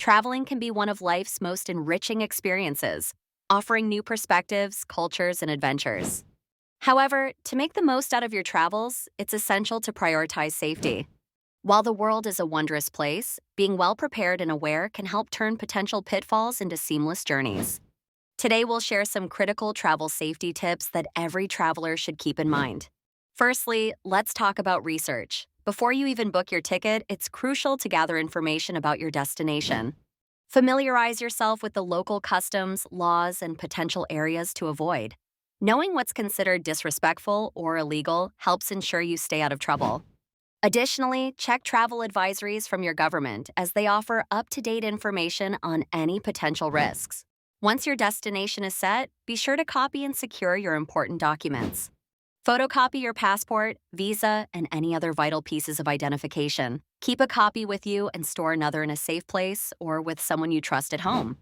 Traveling can be one of life's most enriching experiences, offering new perspectives, cultures, and adventures. However, to make the most out of your travels, it's essential to prioritize safety. While the world is a wondrous place, being well prepared and aware can help turn potential pitfalls into seamless journeys. Today, we'll share some critical travel safety tips that every traveler should keep in mind. Firstly, let's talk about research. Before you even book your ticket, it's crucial to gather information about your destination. Familiarize yourself with the local customs, laws, and potential areas to avoid. Knowing what's considered disrespectful or illegal helps ensure you stay out of trouble. Additionally, check travel advisories from your government as they offer up-to-date information on any potential risks. Once your destination is set, be sure to copy and secure your important documents. Photocopy your passport, visa, and any other vital pieces of identification. Keep a copy with you and store another in a safe place or with someone you trust at home.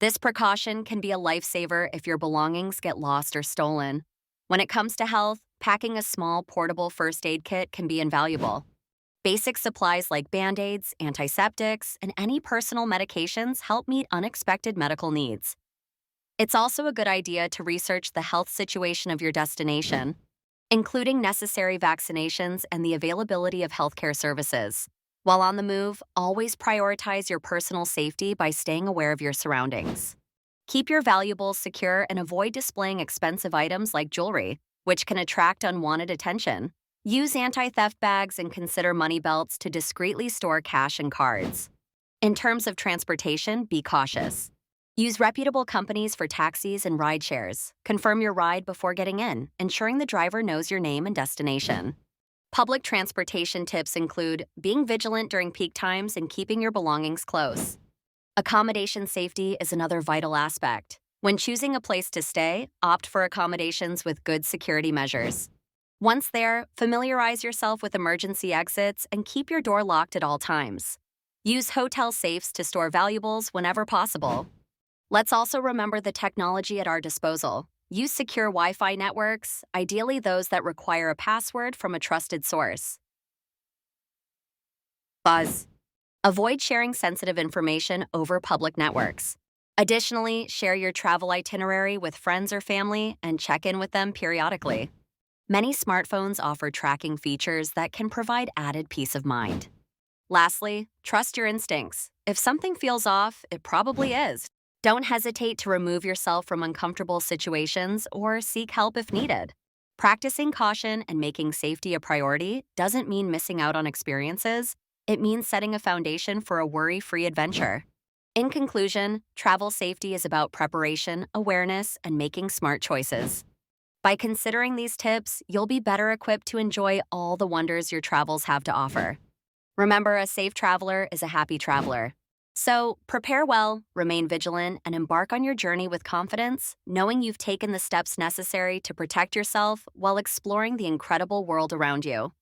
This precaution can be a lifesaver if your belongings get lost or stolen. When it comes to health, packing a small portable first aid kit can be invaluable. Basic supplies like Band-Aids, antiseptics, and any personal medications help meet unexpected medical needs. It's also a good idea to research the health situation of your destination, including necessary vaccinations and the availability of healthcare services. While on the move, always prioritize your personal safety by staying aware of your surroundings. Keep your valuables secure and avoid displaying expensive items like jewelry, which can attract unwanted attention. Use anti-theft bags and consider money belts to discreetly store cash and cards. In terms of transportation, be cautious. Use reputable companies for taxis and ride shares. Confirm your ride before getting in, ensuring the driver knows your name and destination. Public transportation tips include being vigilant during peak times and keeping your belongings close. Accommodation safety is another vital aspect. When choosing a place to stay, opt for accommodations with good security measures. Once there, familiarize yourself with emergency exits and keep your door locked at all times. Use hotel safes to store valuables whenever possible. Let's also remember the technology at our disposal. Use secure Wi-Fi networks, ideally those that require a password from a trusted source. Buzz. Avoid sharing sensitive information over public networks. Additionally, share your travel itinerary with friends or family and check in with them periodically. Many smartphones offer tracking features that can provide added peace of mind. Lastly, trust your instincts. If something feels off, it probably is. Don't hesitate to remove yourself from uncomfortable situations or seek help if needed. Practicing caution and making safety a priority doesn't mean missing out on experiences. It means setting a foundation for a worry-free adventure. In conclusion, travel safety is about preparation, awareness, and making smart choices. By considering these tips, you'll be better equipped to enjoy all the wonders your travels have to offer. Remember, a safe traveler is a happy traveler. So, prepare well, remain vigilant, and embark on your journey with confidence, knowing you've taken the steps necessary to protect yourself while exploring the incredible world around you.